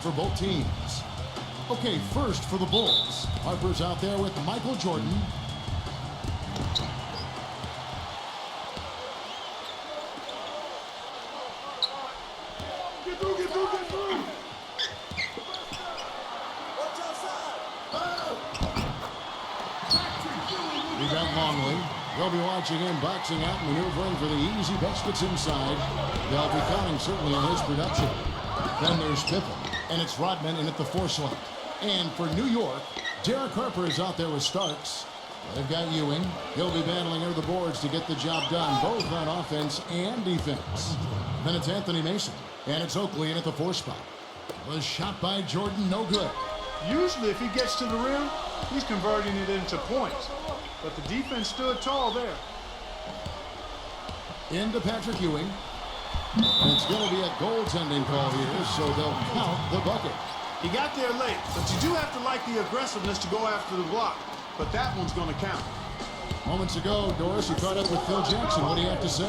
for both teams. Okay, first for the Bulls. Harper's out there with Michael Jordan. We got Longley. They'll be watching him boxing out, maneuvering for the easy baskets inside. They'll be counting certainly on his production. Then there's Pippen, and it's Rodman in at the 4 slot. And for New York, Derek Harper is out there with Starks. They've got Ewing. He'll be battling over the boards to get the job done, both on offense and defense. Then it's Anthony Mason, and it's Oakley in at the 4 spot. The shot by Jordan, no good. Usually if he gets to the rim, he's converting it into points. But the defense stood tall there. Into Patrick Ewing. And it's going to be a goaltending call here, so they'll count the bucket. He got there late, but you do have to like the aggressiveness to go after the block. But that one's going to count. Moments ago, Doris, you caught up with Phil Jackson. What do you have to say?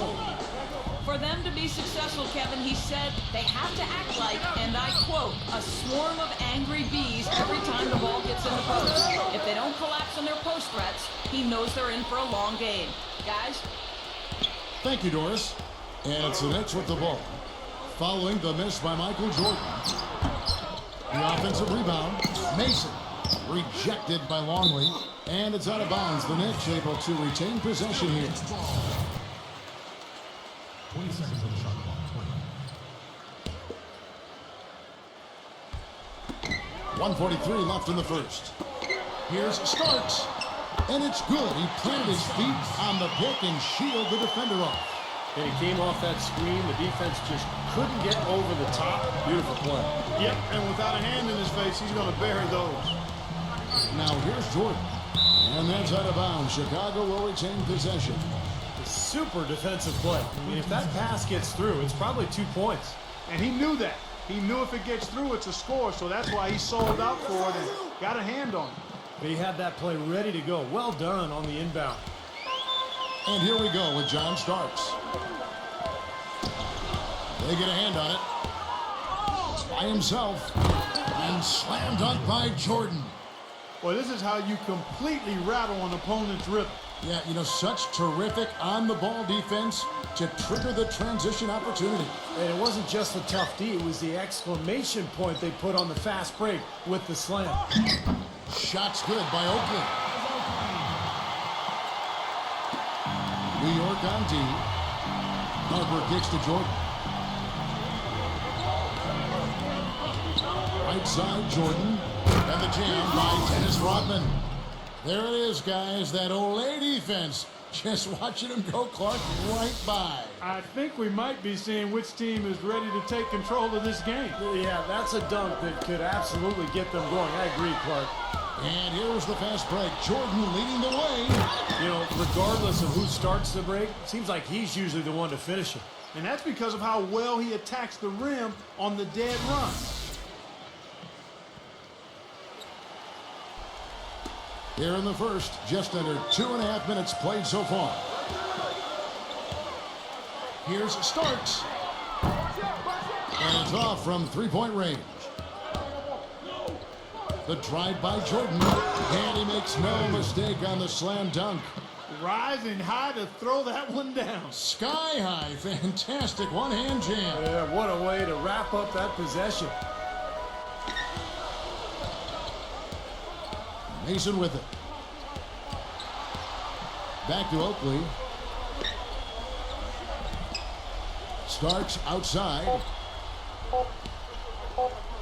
For them to be successful, Kevin, he said they have to act like, and I quote, a swarm of angry bees every time the ball gets in the post. If they don't collapse on their post threats, he knows they're in for a long game. Guys? Thank you, Doris. And it's the Knicks with the ball. Following the miss by Michael Jordan. The offensive rebound. Mason. Rejected by Longley. And it's out of bounds. The Knicks able to retain possession here. 20 seconds on the shot clock. 1:43 left in the first. Here's Starks. And it's good. He planted his feet on the pick and shielded the defender off. And he came off that screen. The defense just couldn't get over the top. Beautiful play. Yep, and without a hand in his face, he's going to bury those. Now here's Jordan. And that's out of bounds. Chicago will retain possession. Super defensive play. I mean, if that pass gets through, it's probably 2 points. And he knew that. He knew if it gets through, it's a score, so that's why he sold out for it and got a hand on it. But he had that play ready to go. Well done on the inbound. And here we go with John Starks. They get a hand on it. By himself. And slam dunk by Jordan. Well, this is how you completely rattle an opponent's rhythm. Yeah, you know, such terrific on-the-ball defense to trigger the transition opportunity. And it wasn't just the tough D, it was the exclamation point they put on the fast break with the slam. Shots good by Oakley. New York on D. Harper kicks to Jordan. Right side, Jordan. And the jam by Dennis Rodman. There it is, guys. That Olay defense. Just watching him go, Clark, right by. I think we might be seeing which team is ready to take control of this game. Yeah, that's a dunk that could absolutely get them going. I agree, Clark. And here's the fast break. Jordan leading the way. You know, regardless of who starts the break, it seems like he's usually the one to finish it. And that's because of how well he attacks the rim on the dead run. Here in the first, just under 2.5 minutes played so far. Here's Starks. And it's off from three-point range. The drive by Jordan. And he makes no mistake on the slam dunk. Rising high to throw that one down. Sky high. Fantastic one-hand jam. Yeah, what a way to wrap up that possession. Mason with it. Back to Oakley. Starks outside.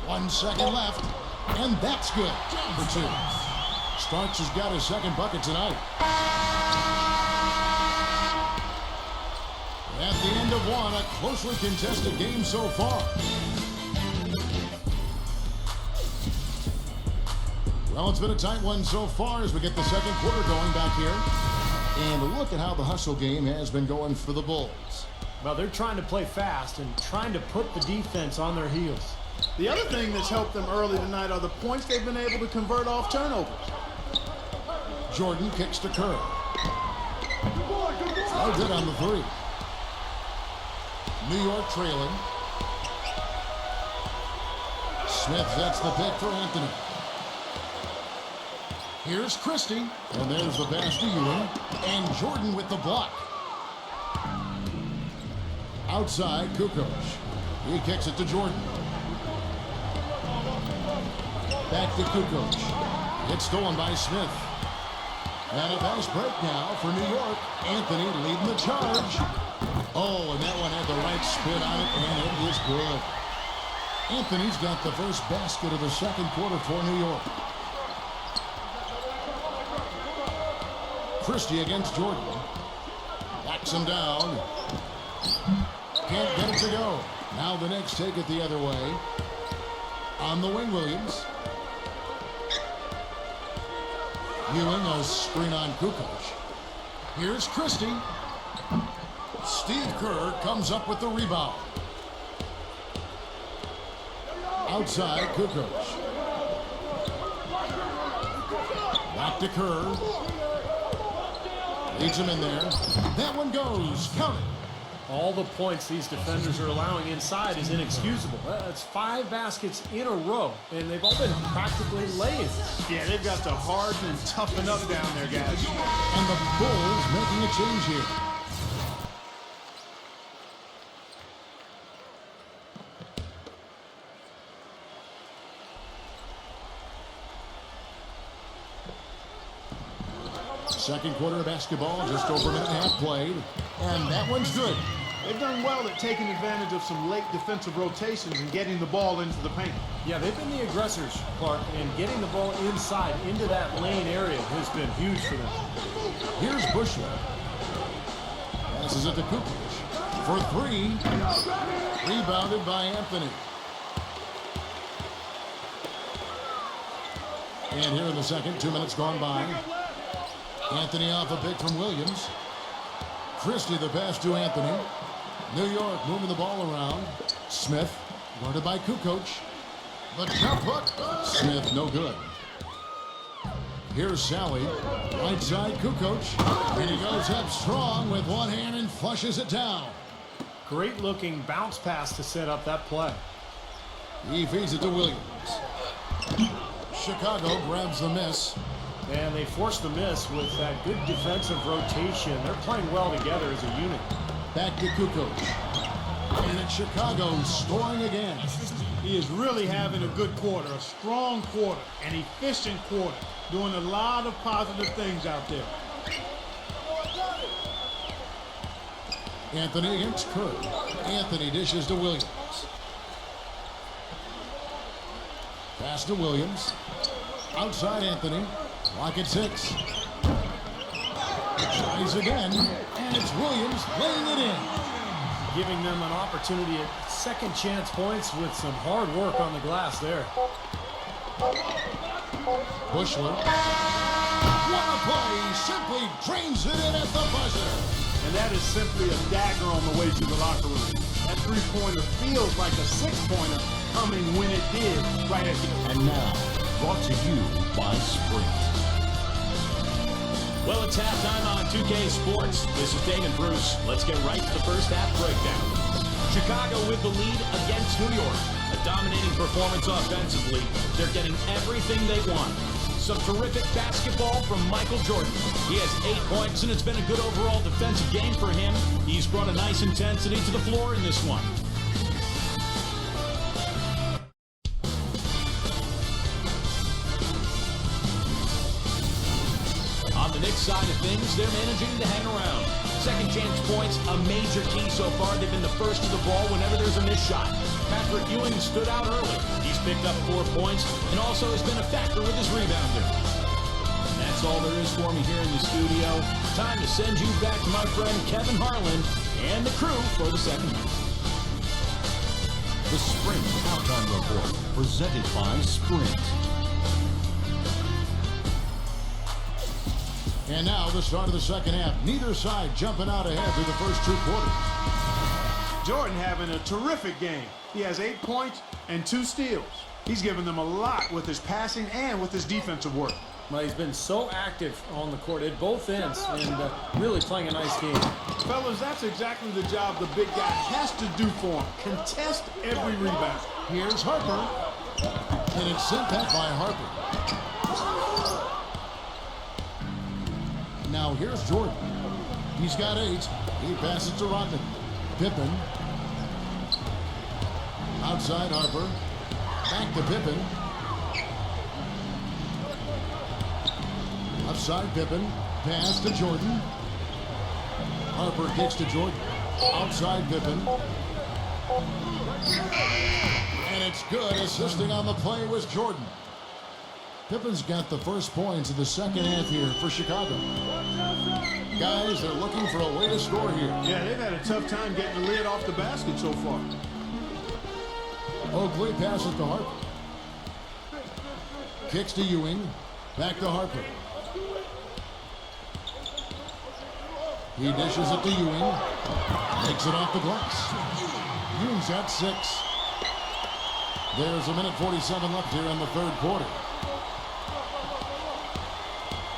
1 second left. And that's good. For 2. Starks has got his second bucket tonight. At the end of one, a closely contested game so far. Well, it's been a tight one so far as we get the second quarter going back here. And look at how the hustle game has been going for the Bulls. Well, they're trying to play fast and trying to put the defense on their heels. The other thing that's helped them early tonight are the points they've been able to convert off turnovers. Jordan kicks to Kerr. Oh, good on the 3. New York trailing. Smith sets the pick for Anthony. Here's Christie, and there's the pass to Ewing, and Jordan with the block. Outside, Kukoc. He kicks it to Jordan. Back to Kukoc. It's stolen by Smith. And a fast break now for New York. Anthony leading the charge. Oh, and that one had the right spin on it, and it is good. Anthony's got the first basket of the second quarter for New York. Christie against Jordan. Backs him down. Can't get it to go. Now the Knicks take it the other way. On the wing, Williams. Ewing a screen on Kukoc. Here's Christie. Steve Kerr comes up with the rebound. Outside, Kukoc. Back to Kerr. Leads him in there. That one goes. Count it. All the points these defenders are allowing inside is inexcusable. That's 5 baskets in a row, and they've all been practically laid. Yeah, they've got to harden and toughen up down there, guys. And the Bulls making a change here. Second quarter of basketball, just over a minute and a half played. And that one's good. They've done well at taking advantage of some late defensive rotations and getting the ball into the paint. Yeah, they've been the aggressors, Clark, and getting the ball inside into that lane area has been huge for them. Here's Bushler. Passes it to Kukoc for 3. Rebounded by Anthony. And here in the second, 2 minutes gone by. Anthony off a pick from Williams. Christie the pass to Anthony. New York moving the ball around. Smith guarded by Kukoc. The jump hook. Smith no good. Here's Sally. Right side Kukoc. And he goes up strong with one hand and flushes it down. Great looking bounce pass to set up that play. He feeds it to Williams. Chicago grabs the miss. And they forced the miss with that good defensive rotation. They're playing well together as a unit. Back to Kukoc. And it's Chicago scoring again. He is really having a good quarter, a strong quarter, an efficient quarter, doing a lot of positive things out there. Anthony against Kerr. Anthony dishes to Williams. Pass to Williams. Outside Anthony. Lock at 6. Tries again, and it's Williams laying it in. Giving them an opportunity at second chance points with some hard work on the glass there. Bushler. What a play! Simply drains it in at the buzzer. And that is simply a dagger on the way to the locker room. That 3-pointer feels like a 6-pointer coming when it did right at the end. And now, brought to you by Sprint. Well, it's halftime on 2K Sports. This is Dave and Bruce. Let's get right to the first half breakdown. Chicago with the lead against New York. A dominating performance offensively. They're getting everything they want. Some terrific basketball from Michael Jordan. He has 8 points, and it's been a good overall defensive game for him. He's brought a nice intensity to the floor in this one. On the Knicks side of things, they're managing to hang around. Second chance points, a major key so far. They've been the first to the ball whenever there's a missed shot. Patrick Ewing stood out early. He's picked up 4 points and also has been a factor with his rebounder. And that's all there is for me here in the studio. Time to send you back to my friend Kevin Harlan and the crew for the second half. The Sprint Halftime Report, presented by Sprint. And now the start of the second half. Neither side jumping out ahead through the first 2 quarters. Jordan having a terrific game. He has 8 points and 2 steals. He's given them a lot with his passing and with his defensive work. Well, he's been so active on the court at both ends and really playing a nice game. Fellas, that's exactly the job the big guy has to do for him. Contest every rebound. Here's Harper. And it's sent back by Harper. Now here's Jordan. He's got 8. He passes to Rodman. Pippen. Outside Harper. Back to Pippen. Outside Pippen. Pass to Jordan. Harper kicks to Jordan. Outside Pippen. And it's good. Assisting on the play was Jordan. Pippen's got the first points of the second half here for Chicago. Guys, they're looking for a way to score here. Yeah, they've had a tough time getting the lid off the basket so far. Oakley passes to Harper. Kicks to Ewing. Back to Harper. He dishes it to Ewing. Takes it off the glass. Ewing's got 6. There's a minute 47 left here in the third quarter.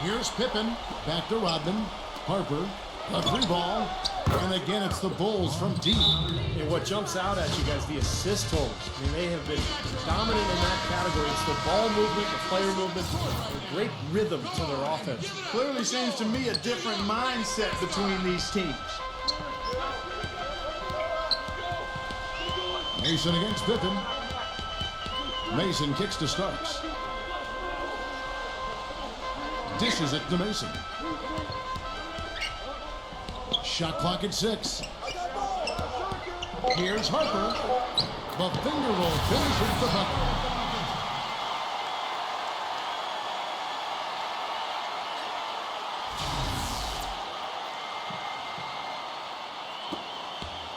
Here's Pippen. Back to Rodman. Harper. A 3-ball. And again, it's the Bulls from deep. And what jumps out at you guys, the assist totals. I mean, they have been dominant in that category. It's the ball movement, the player movement, a great rhythm to their offense. Clearly seems to me a different mindset between these teams. Mason against Pippen. Mason kicks to Starks. Dishes it to Mason. Shot clock at 6. Here's Harper. The finger roll finishes the bucket.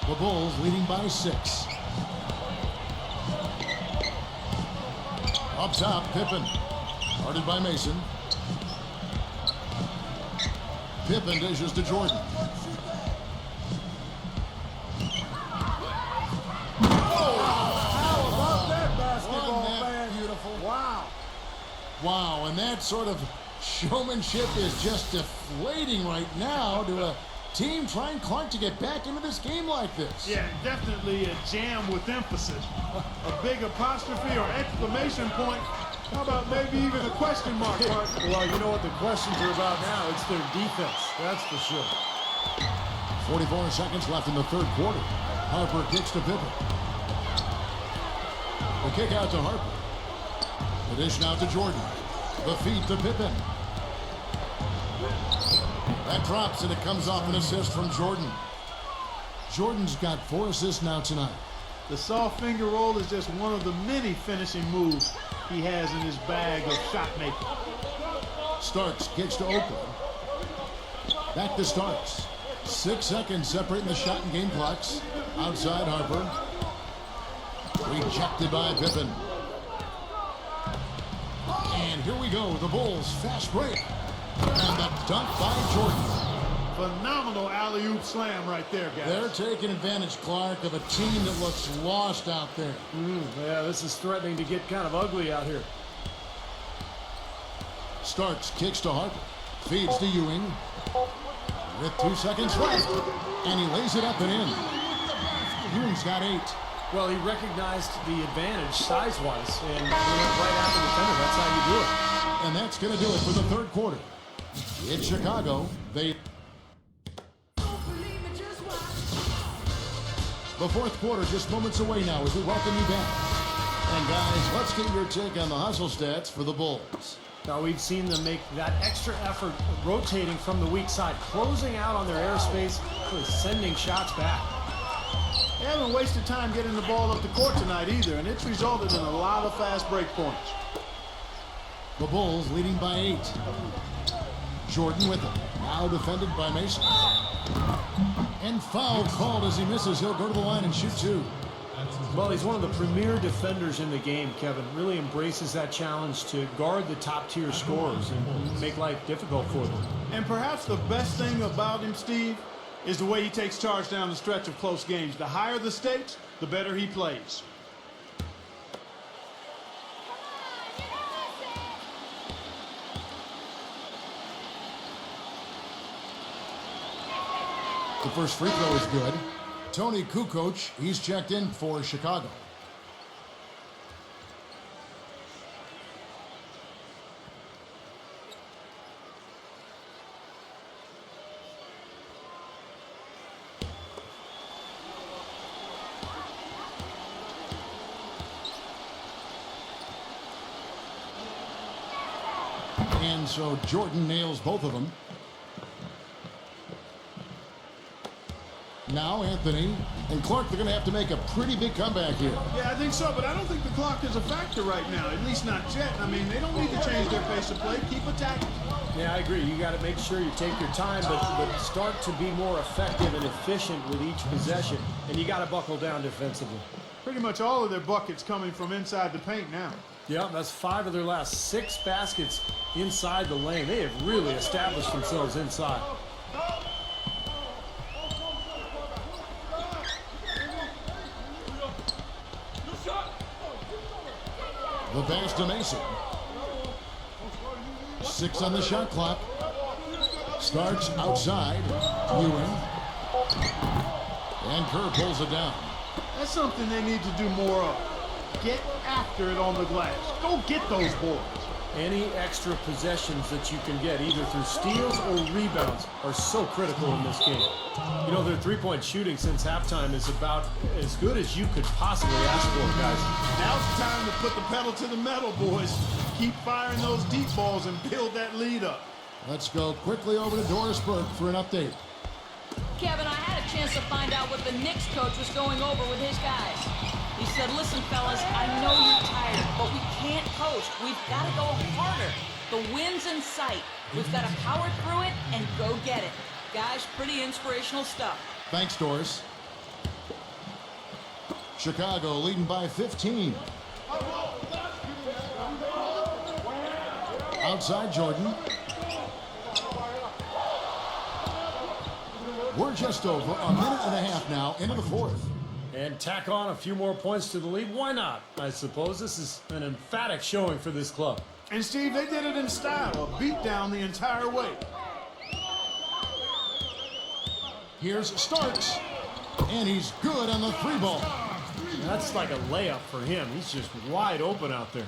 The Bulls leading by 6. Up top, Pippen. Guarded by Mason. Pippen dishes to Jordan. Wow, and that sort of showmanship is just deflating right now to a team trying Clark to get back into this game like this. Yeah, definitely a jam with emphasis. A big apostrophe or exclamation point. How about maybe even a question mark, Mark? Well, you know what the questions are about now. It's their defense, that's for sure. 44 seconds left in the third quarter. Harper kicks to Pippen. The kick out to Harper. The dish now to Jordan. The feed to Pippen. That drops and it comes off an assist from Jordan. Jordan's got 4 assists now tonight. The soft finger roll is just one of the many finishing moves he has in his bag of shot making. Starks kicks to Oakley. Back to Starks. 6 seconds separating the shot and game clocks. Outside Harper. Rejected by Pippen. And here we go, the Bulls fast break. And the dunk by Jordan. Phenomenal alley-oop slam right there, guys. They're taking advantage, Clark, of a team that looks lost out there. Yeah, this is threatening to get kind of ugly out here. Starks kicks to Harper. Feeds to Ewing. With 2 seconds left. And he lays it up and in. Ewing's got 8. Well, he recognized the advantage size-wise and went right after the defender. That's how you do it. And that's going to do it for the third quarter. In Chicago, the fourth quarter just moments away now as we welcome you back. And guys, let's get your take on the hustle stats for the Bulls. Now, we've seen them make that extra effort rotating from the weak side, closing out on their airspace, really sending shots back. They haven't wasted time getting the ball up the court tonight either, and it's resulted in a lot of fast break points. The Bulls leading by 8. Jordan with it. Now defended by Mason. And foul called as he misses. He'll go to the line and shoot 2. Well, he's one of the premier defenders in the game, Kevin. Really embraces that challenge to guard the top-tier scorers and make life difficult for them. And perhaps the best thing about him, Steve, is the way he takes charge down the stretch of close games. The higher the stakes, the better he plays. The first free throw is good. Tony Kukoc, he's checked in for Chicago. and so Jordan nails both of them. Now Anthony and Clark, they're going to have to make a pretty big comeback here. Yeah, I think so, but I don't think the clock is a factor right now, at least not yet. I mean, they don't need to change their pace of play. Keep attacking. Yeah, I agree. You got to make sure you take your time, but start to be more effective and efficient with each possession, and you got to buckle down defensively. Pretty much all of their buckets coming from inside the paint now. Yeah, that's 5 of their last 6 baskets inside the lane. They have really established themselves inside. The pass to Mason. 6 on the shot clock. Starks outside. Ewing. And Kerr pulls it down. That's something they need to do more of. Get after it on the glass. Go get those boards. Any extra possessions that you can get, either through steals or rebounds, are so critical in this game. You know, their three-point shooting since halftime is about as good as you could possibly ask for, guys. Now's the time to put the pedal to the metal, boys. Keep firing those deep balls and build that lead up. Let's go quickly over to Doris Burke for an update. Kevin, I had a chance to find out what the Knicks coach was going over with his guys. He said, listen, fellas, I know you're tired, but we can't coast. We've got to go harder. The win's in sight. We've got to power through it and go get it. Guys, pretty inspirational stuff. Thanks, Doris. Chicago leading by 15. Outside Jordan. We're just over a minute and a half now into the fourth. And tack on a few more points to the lead. Why not? I suppose this is an emphatic showing for this club. And Steve, they did it in style, a beat down the entire way. Here's Starks, and he's good on the 3-ball. That's like a layup for him. He's just wide open out there.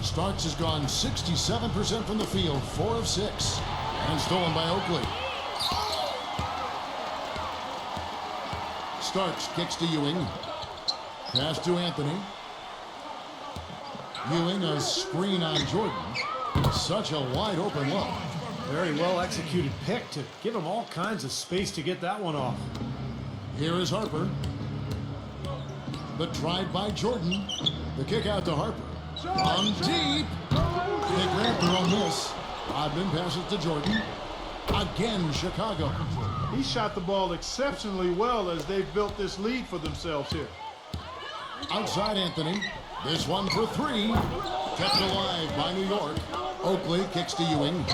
Starks has gone 67% from the field, 4 of 6, and stolen by Oakley. Starks kicks to Ewing. Pass to Anthony. Ewing, a screen on Jordan. Such a wide open look. Very well executed pick to give him all kinds of space to get that one off. Here is Harper. The drive by Jordan. The kick out to Harper. On deep. They grab their own miss. Rodman passes to Jordan. Again, Chicago. He shot the ball exceptionally well as they've built this lead for themselves here. Outside Anthony. This one for 3. Kept alive by New York. Oakley kicks to Ewing.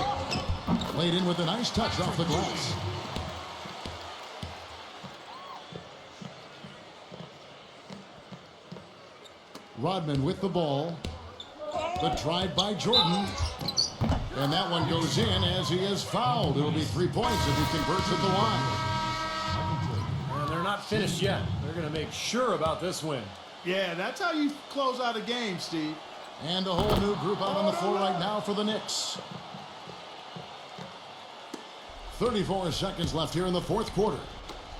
Laid in with a nice touch off the glass. Rodman with the ball. The drive by Jordan. And that one goes in as he is fouled. It'll be 3 points if he converts at the line. And they're not finished yet. They're going to make sure about this win. Yeah, that's how you close out a game, Steve. And a whole new group out on the floor right now for the Knicks. 34 seconds left here in the fourth quarter.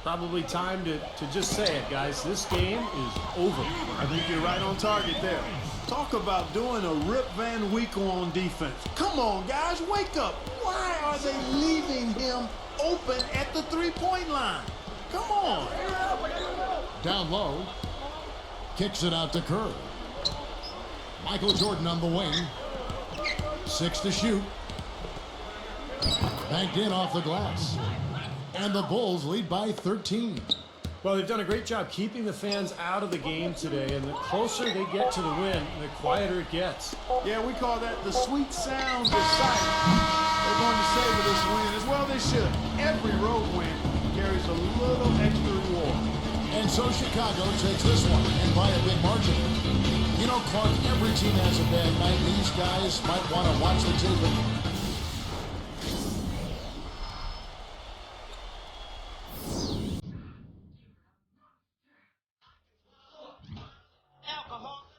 Probably time to just say it, guys. This game is over. I think you're right on target there. Talk about doing a Rip Van Winkle on defense. Come on, guys, wake up. Why are they leaving him open at the three-point line? Come on. Down low. Kicks it out to Kerr. Michael Jordan on the wing. 6 to shoot. Banked in off the glass. And the Bulls lead by 13. Well, they've done a great job keeping the fans out of the game today, and the closer they get to the win, the quieter it gets. Yeah, we call that the sweet sound of silence. They're going to savor this win as well they should. Every road win carries a little extra reward. And so Chicago takes this one, and by a big margin. You know, Clark, every team has a bad night. These guys might want to watch the tape. Alcohol.